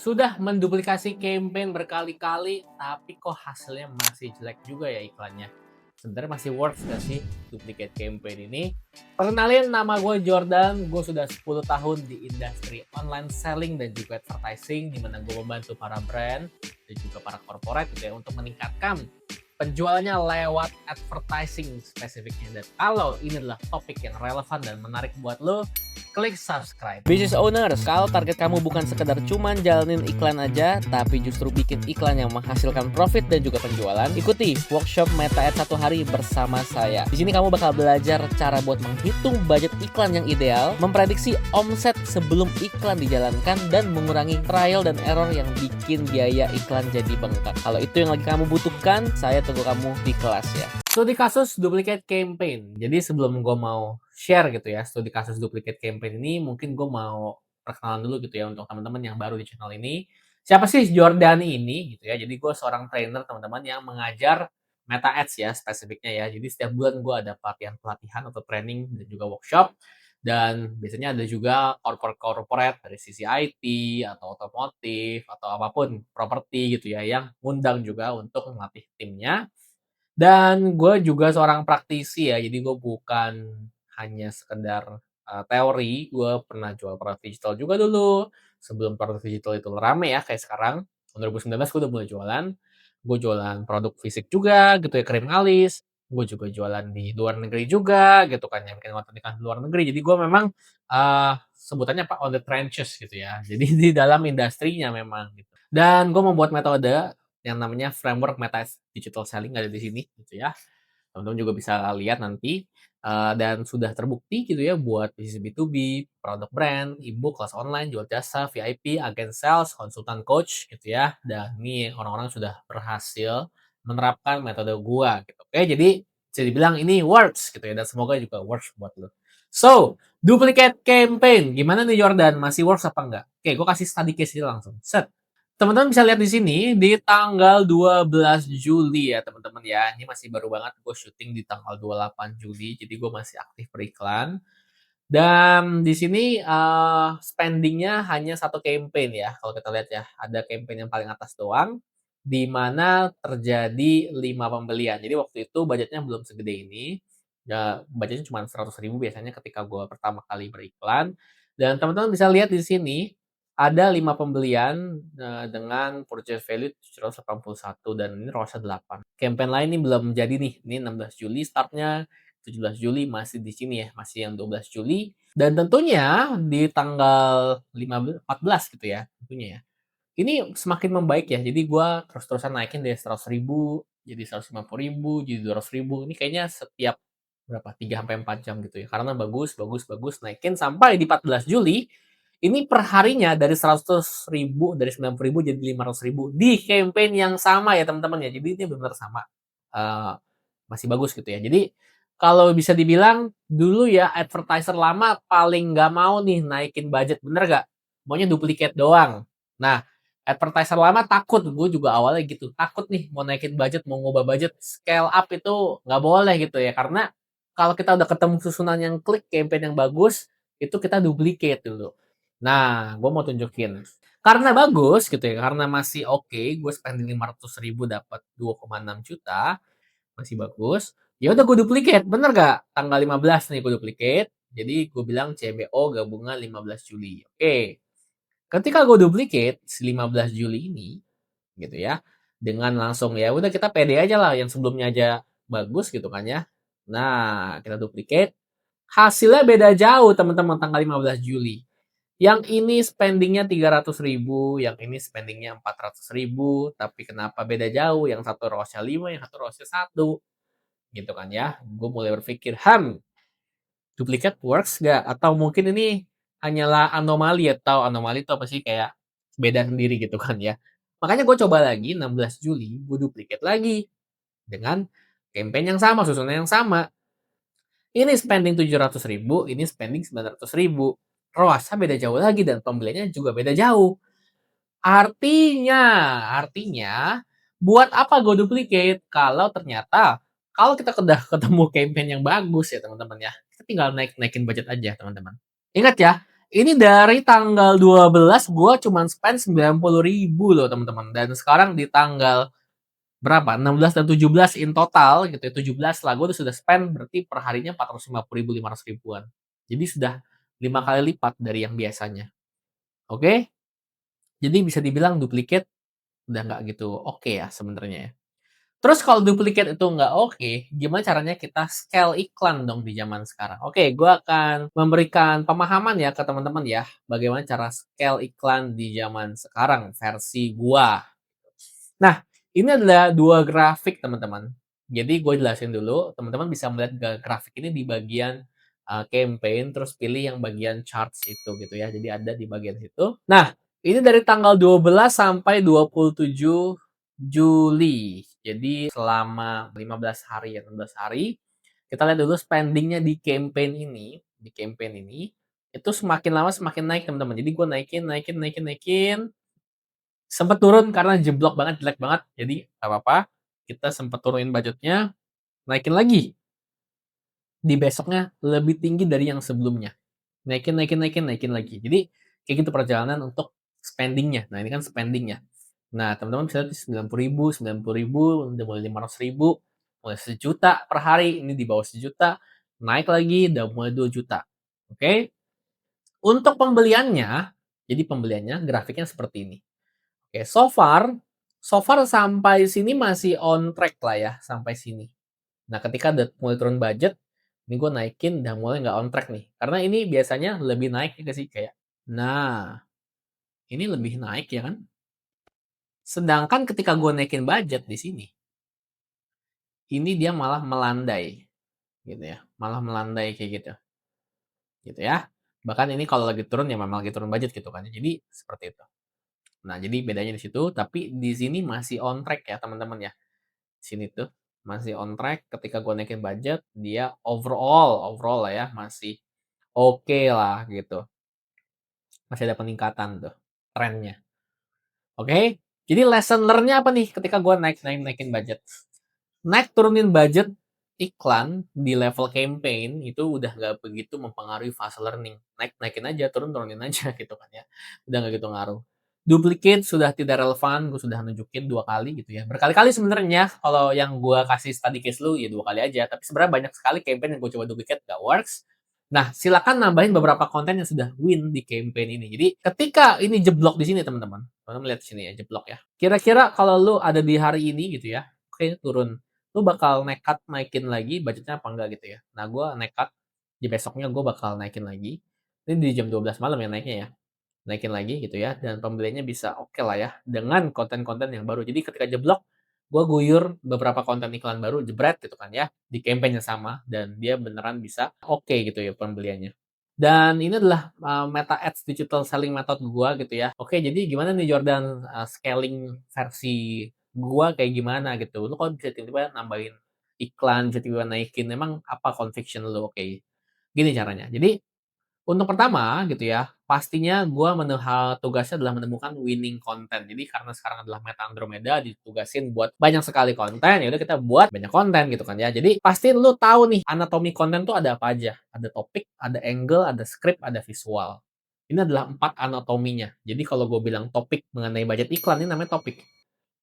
Sudah menduplikasi campaign berkali-kali, tapi kok hasilnya masih jelek juga ya iklannya. Sebenarnya masih worth gak sih duplicate campaign ini? Perkenalin, nama gue Jordan. Gue sudah 10 tahun di industri online selling dan juga advertising, di mana gue membantu para brand dan juga para corporate gitu ya, untuk meningkatkan penjualannya lewat advertising spesifiknya. Dan kalau ini adalah topik yang relevan dan menarik buat lo, klik subscribe. Business owners, kalau target kamu bukan sekedar cuman jalanin iklan aja, tapi justru bikin iklan yang menghasilkan profit dan juga penjualan, ikuti workshop Meta Ads 1 hari bersama saya. Di sini kamu bakal belajar cara buat menghitung budget iklan yang ideal, memprediksi omset sebelum iklan dijalankan, dan mengurangi trial dan error yang bikin biaya iklan jadi bengkak. Kalau itu yang lagi kamu butuhkan, saya tunggu kamu di kelas ya. Studi kasus duplicate campaign. Jadi sebelum gue mau share gitu ya, studi kasus duplicate campaign ini, mungkin gue mau perkenalan dulu gitu ya untuk teman-teman yang baru di channel ini. Siapa sih Jordan ini gitu ya? Jadi gue seorang trainer teman-teman yang mengajar Meta Ads ya spesifiknya ya. Jadi setiap bulan gue ada pelatihan atau training dan juga workshop. Dan biasanya ada juga corporate dari sisi IT atau otomotif atau apapun properti gitu ya, yang ngundang juga untuk melatih timnya. Dan gue juga seorang praktisi ya, jadi gue bukan hanya sekedar teori. Gue pernah jual produk digital juga dulu, sebelum produk digital itu rame ya kayak sekarang. Tahun 2019 gue udah mulai jualan. Gue jualan produk fisik juga gitu ya, krim alis. Gue juga jualan di luar negeri juga gitu kan, yang bikin konten di luar negeri. Jadi gue memang sebutannya apa, on the trenches gitu ya. Jadi di dalam industrinya memang gitu. Dan gue membuat metode yang namanya framework Meta Digital Selling, ada di sini gitu ya. Teman-teman juga bisa lihat nanti, dan sudah terbukti gitu ya buat bisnis B2B, produk brand, e-book, kelas online, jual jasa, VIP, agen sales, konsultan coach gitu ya. Dan ini orang-orang sudah berhasil menerapkan metode gua gitu. Oke, jadi bisa dibilang ini works gitu ya, dan semoga juga works buat lo. So, duplicate campaign. Gimana nih Jordan? Masih works apa enggak? Oke, gue kasih study case ini langsung. Set. Teman-teman bisa lihat di sini di tanggal 12 Juli ya teman-teman ya. Ini masih baru banget, gue syuting di tanggal 28 Juli. Jadi gue masih aktif beriklan. Dan di sini spendingnya hanya satu campaign ya. Kalau kita lihat ya, ada campaign yang paling atas doang, di mana terjadi 5 pembelian. Jadi waktu itu budgetnya belum segede ini. Ya, budgetnya cuma 100.000 biasanya ketika gue pertama kali beriklan. Dan teman-teman bisa lihat di sini ada 5 pembelian dengan purchase value 781, dan ini ROAS 8. Campaign lain ini belum jadi nih. Ini 16 Juli startnya, 17 Juli masih di sini ya, masih yang 12 Juli. Dan tentunya di tanggal 14 gitu ya, tentunya ya. Ini semakin membaik ya, jadi gue terus-terusan naikin dari 100.000, jadi 150.000, jadi 200.000. Ini kayaknya setiap berapa, 3-4 jam gitu ya, karena bagus, naikin sampai di 14 Juli, ini perharinya dari 100.000, dari 90.000 jadi 500.000 di campaign yang sama ya teman-teman ya, jadi ini benar-benar sama. Uh, Masih bagus gitu ya. Jadi kalau bisa dibilang dulu ya advertiser lama paling nggak mau nih naikin budget, bener gak? Maunya duplicate doang. Nah, advertiser lama takut, gue juga awalnya gitu, takut nih mau naikin budget, mau ngubah budget, scale up itu nggak boleh gitu ya, karena kalau kita udah ketemu susunan yang klik, campaign yang bagus, itu kita duplicate dulu. Nah, gue mau tunjukin. Karena bagus gitu ya, karena masih oke, gue spending 500.000 dapat 2,6 juta, masih bagus. Ya udah gue duplicate, bener gak? Tanggal 15 nih gue duplicate. Jadi gue bilang CBO gabungan 15 Juli. Oke. Ketika gue duplicate si 15 Juli ini gitu ya, dengan langsung ya udah kita pede aja lah, yang sebelumnya aja bagus gitu kan ya. Nah, kita duplicate. Hasilnya beda jauh teman-teman tanggal 15 Juli. Yang ini spendingnya 300.000, yang ini spendingnya 400.000, tapi kenapa beda jauh? Yang satu ROAS-nya 5, yang satu ROAS-nya 1, gitu kan ya. Gue mulai berpikir, duplicate works gak? Atau mungkin ini hanyalah anomali, atau anomali itu apa sih, kayak beda sendiri gitu kan ya. Makanya gue coba lagi 16 Juli, gue duplicate lagi dengan campaign yang sama, susunan yang sama. Ini spending 700.000, ini spending 900.000. ROAS-nya beda jauh lagi dan pembeliannya juga beda jauh. Artinya, buat apa gue duplicate kalau ternyata kalau kita udah ketemu campaign yang bagus ya teman-teman ya, kita tinggal naikin budget aja teman-teman. Ingat ya, Ini dari tanggal 12 gue cuman spend 90.000 loh teman-teman. Dan sekarang di tanggal berapa? 16 dan 17 in total gitu ya. 17 lah gue sudah spend berarti per harinya 450.000 500 ribuan. Jadi sudah 5 kali lipat dari yang biasanya. Oke? Jadi bisa dibilang duplicate udah nggak gitu oke ya sebenarnya ya. Terus kalau duplicate itu nggak oke, gimana caranya kita scale iklan dong di zaman sekarang? Oke, gue akan memberikan pemahaman ya ke teman-teman ya, bagaimana cara scale iklan di zaman sekarang versi gua. Nah, ini adalah dua grafik teman-teman. Jadi gue jelasin dulu, teman-teman bisa melihat grafik ini di bagian campaign, terus pilih yang bagian charts itu gitu ya. Jadi ada di bagian situ. Nah, ini dari tanggal 12 sampai 27 Juli. Jadi selama 15 hari ya, 16 hari. Kita lihat dulu spendingnya di campaign ini. Di campaign ini, itu semakin lama semakin naik teman-teman. Jadi gue naikin. Sempet turun karena jeblok banget, jelek banget. Jadi nggak apa-apa. Kita sempet turunin budgetnya, naikin lagi. Di besoknya lebih tinggi dari yang sebelumnya. Naikin lagi. Jadi kayak gitu perjalanan untuk spendingnya. Nah ini kan spendingnya. Nah teman-teman bisa lihat 90.000, udah mulai 500.000, mulai 1 juta per hari. Ini di bawah 1 juta, naik lagi, udah mulai 2 juta. Oke. Untuk pembeliannya, jadi pembeliannya grafiknya seperti ini. Oke, so far sampai sini masih on track lah ya, sampai sini. Nah, ketika udah mulai turun budget, ini gue naikin udah mulai nggak on track nih. Karena ini biasanya lebih naik ya sih kayak. Nah, ini lebih naik ya kan? Sedangkan ketika gue naikin budget di sini, ini dia malah melandai gitu ya. Malah melandai kayak gitu. Gitu ya. Bahkan ini kalau lagi turun ya memang lagi turun budget gitu kan. Jadi seperti itu. Nah, jadi bedanya di situ, tapi di sini masih on track ya teman-teman ya. Sini tuh masih on track ketika gue naikin budget dia overall lah ya masih oke lah gitu, masih ada peningkatan tuh trennya. Oke, jadi lesson learn-nya apa nih ketika gue naikin budget, turunin budget iklan di level campaign itu udah nggak begitu mempengaruhi fase learning. Naikin aja, turunin aja gitu kan ya, udah nggak gitu ngaruh. Duplicate sudah tidak relevan, gue sudah nunjukin 2 kali gitu ya. Berkali-kali sebenarnya kalau yang gue kasih study case lu ya 2 kali aja. Tapi sebenarnya banyak sekali campaign yang gue coba duplicate gak works. Nah, silakan nambahin beberapa konten yang sudah win di campaign ini. Jadi ketika ini jeblok di sini teman-teman, teman-teman lihat sini ya jeblok ya. Kira-kira kalau lu ada di hari ini gitu ya, oke turun, lu bakal nekat naikin lagi budgetnya apa enggak gitu ya. Nah, gue nekat di besoknya gue bakal naikin lagi. Ini di jam 12 malam ya naiknya ya, naikin lagi gitu ya, dan pembeliannya bisa oke lah ya dengan konten-konten yang baru. Jadi ketika jeblok, gue guyur beberapa konten iklan baru jebret gitu kan ya di campaign yang sama dan dia beneran bisa oke gitu ya pembeliannya. Dan ini adalah Meta Ads digital selling method gue gitu ya. Oke, jadi gimana nih Jordan, scaling versi gue kayak gimana gitu? Lu kok bisa tiba-tiba nambahin iklan, bisa tiba-tiba naikin, emang apa conviction lu? Oke, gini caranya. Jadi untuk pertama gitu ya, pastinya gue tugasnya adalah menemukan winning content. Jadi karena sekarang adalah Meta Andromeda ditugasin buat banyak sekali konten, ya udah kita buat banyak konten gitu kan ya. Jadi pasti lu tahu nih anatomi konten tuh ada apa aja. Ada topik, ada angle, ada script, ada visual. Ini adalah 4 anatominya. Jadi kalau gue bilang topik mengenai budget iklan, ini namanya topik.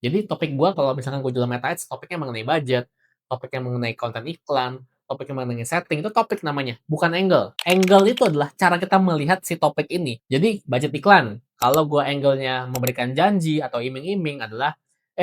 Jadi topik gue kalau misalkan gue jual Meta Ads, topiknya mengenai budget, topiknya mengenai konten iklan, topiknya mengenai setting, itu topik namanya, bukan angle. Angle itu adalah cara kita melihat si topik ini. Jadi budget iklan, kalau gue angle-nya memberikan janji atau iming-iming adalah,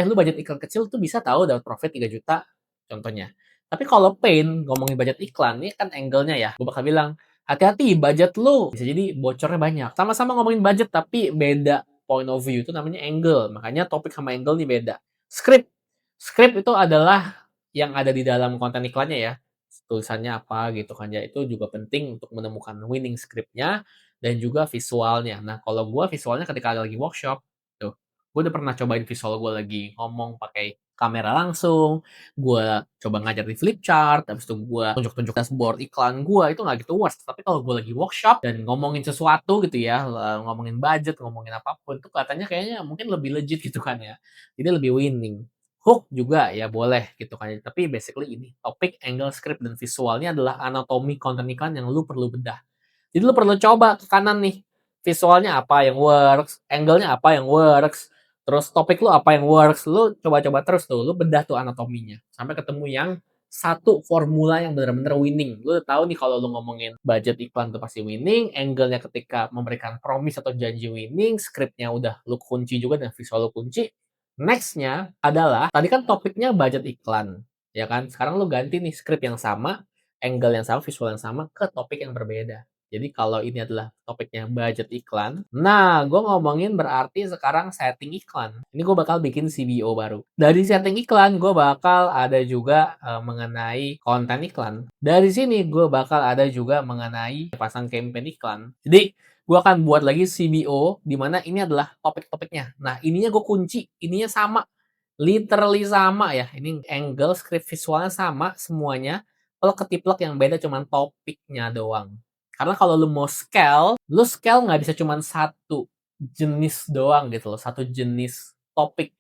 lu budget iklan kecil tuh bisa tahu dapat profit 3 juta, contohnya. Tapi kalau pain, ngomongin budget iklan, ini kan angle-nya ya, gue bakal bilang, hati-hati budget lu, bisa jadi bocornya banyak. Sama-sama ngomongin budget tapi beda point of view, itu namanya angle. Makanya topik sama angle ini beda. Script. Script itu adalah yang ada di dalam konten iklannya ya. Tulisannya apa gitu kan ya. Itu juga penting untuk menemukan winning scriptnya dan juga visualnya. Nah, kalau gue visualnya ketika ada lagi workshop, tuh, gue udah pernah cobain visual gue lagi ngomong pakai kamera langsung, gue coba ngajar di flip chart, habis itu gue tunjuk-tunjuk dashboard iklan gue, itu nggak gitu works. Tapi kalau gue lagi workshop dan ngomongin sesuatu gitu ya, ngomongin budget, ngomongin apapun, itu katanya kayaknya mungkin lebih legit gitu kan ya. Jadi lebih winning. Hook juga ya boleh gitu kan. Tapi basically ini, topik, angle, script, dan visualnya adalah anatomi konten iklan yang lu perlu bedah. Jadi lu perlu coba ke kanan nih, visualnya apa yang works, angle-nya apa yang works, terus topik lu apa yang works, lu coba-coba terus tuh, lu bedah tuh anatominya, sampai ketemu yang satu formula yang benar-benar winning. Lu udah tahu nih kalau lu ngomongin budget iklan tuh pasti winning, angle-nya ketika memberikan promise atau janji winning, script-nya udah lu kunci juga dan visual lu kunci. Next-nya adalah, tadi kan topiknya budget iklan, ya kan? Sekarang lu ganti nih script yang sama, angle yang sama, visual yang sama, ke topik yang berbeda. Jadi kalau ini adalah topiknya budget iklan, nah gue ngomongin berarti sekarang setting iklan. Ini gue bakal bikin CBO baru. Dari setting iklan, gue bakal ada juga mengenai konten iklan. Dari sini gue bakal ada juga mengenai pasang campaign iklan. Jadi gue akan buat lagi CBO di mana ini adalah topik-topiknya. Nah ininya gue kunci, ininya sama. Literally sama ya. Ini angle, script visualnya sama semuanya. Kalau ketiplek yang beda cuman topiknya doang. Karena kalau lu mau scale, lu scale nggak bisa cuma satu jenis doang gitu loh, satu jenis topik.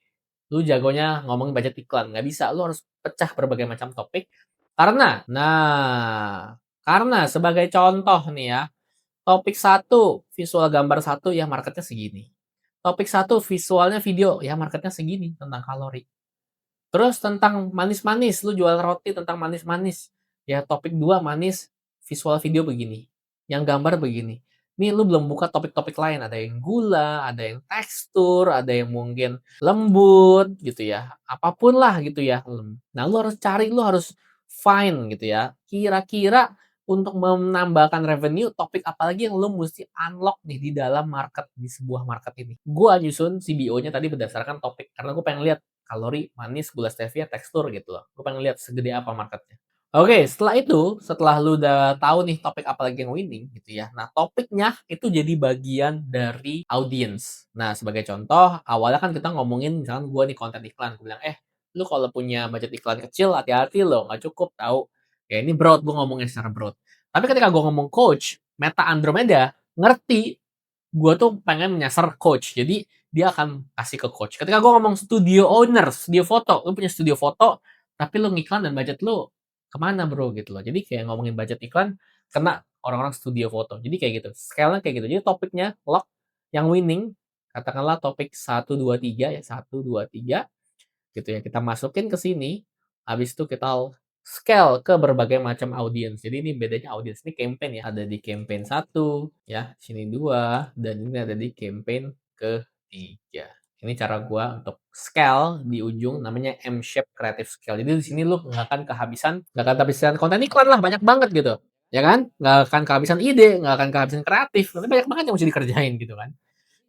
Lu jagonya ngomongin budget iklan, nggak bisa. Lu harus pecah berbagai macam topik. Karena sebagai contoh nih ya, topik satu visual gambar satu ya marketnya segini. Topik satu visualnya video ya marketnya segini tentang kalori. Terus tentang manis-manis, lu jual roti tentang manis-manis. Ya topik 2 manis, visual video begini. Yang gambar begini. Nih lu belum buka topik-topik lain, ada yang gula, ada yang tekstur, ada yang mungkin lembut gitu ya. Apapun lah gitu ya. Nah, lu harus cari, lu harus find gitu ya. Kira-kira untuk menambahkan revenue, topik apalagi yang lu mesti unlock nih di dalam market, di sebuah market ini. Gua nyusun CBO-nya tadi berdasarkan topik, karena gue pengen lihat kalori, manis, gula stevia, tekstur gitu loh. Gue pengen lihat segede apa marketnya. Oke, setelah itu, setelah lu udah tahu nih topik apa lagi yang winning gitu ya. Nah, topiknya itu jadi bagian dari audience. Nah, sebagai contoh, awalnya kan kita ngomongin misalkan gue nih konten iklan. Gue bilang, lu kalau punya budget iklan kecil, hati-hati loh, nggak cukup tahu. Ya ini broad, gue ngomongin secara broad. Tapi ketika gue ngomong coach, Meta Andromeda ngerti gue tuh pengen menyasar coach. Jadi dia akan kasih ke coach. Ketika gue ngomong studio owner, studio foto, lu punya studio foto, tapi lu ngiklan dan budget lu kemana bro gitu loh. Jadi kayak ngomongin budget iklan, kena orang-orang studio foto. Jadi kayak gitu, scale-nya kayak gitu. Jadi topiknya lock yang winning, katakanlah topik 1, 2, 3 ya, 1, 2, 3 gitu ya. Kita masukin ke sini, habis itu kita scale ke berbagai macam audience. Jadi ini bedanya audience ini campaign ya. Ada di campaign 1 ya, sini 2 dan ini ada di campaign ke-3. Ini cara gua untuk scale di ujung namanya M-shape creative scale. Jadi di sini lu nggak akan kehabisan konten iklan lah, banyak banget gitu. Ya kan? Nggak akan kehabisan ide, nggak akan kehabisan kreatif, tapi banyak banget yang mesti dikerjain gitu kan.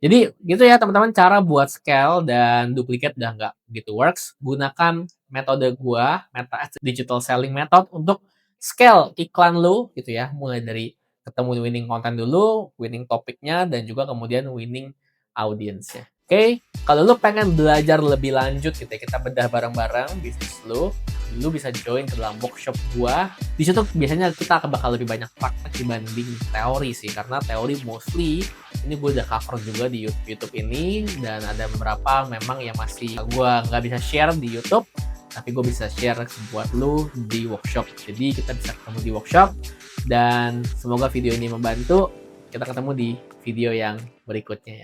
Jadi gitu ya teman-teman cara buat scale dan duplicate udah nggak gitu works. Gunakan metode gua, Meta Ads Digital Selling Method untuk scale iklan lu gitu ya. Mulai dari ketemu winning content dulu, winning topiknya, dan juga kemudian winning audience-nya. Oke, kalau lu pengen belajar lebih lanjut gitu ya, kita bedah bareng-bareng bisnis lu bisa join ke dalam workshop gua. Di situ biasanya kita bakal lebih banyak praktek dibanding teori sih, karena teori mostly ini gue udah cover juga di YouTube ini, dan ada beberapa memang yang masih gue nggak bisa share di YouTube, tapi gue bisa share buat lu di workshop. Jadi kita bisa ketemu di workshop, dan semoga video ini membantu. Kita ketemu di video yang berikutnya ya.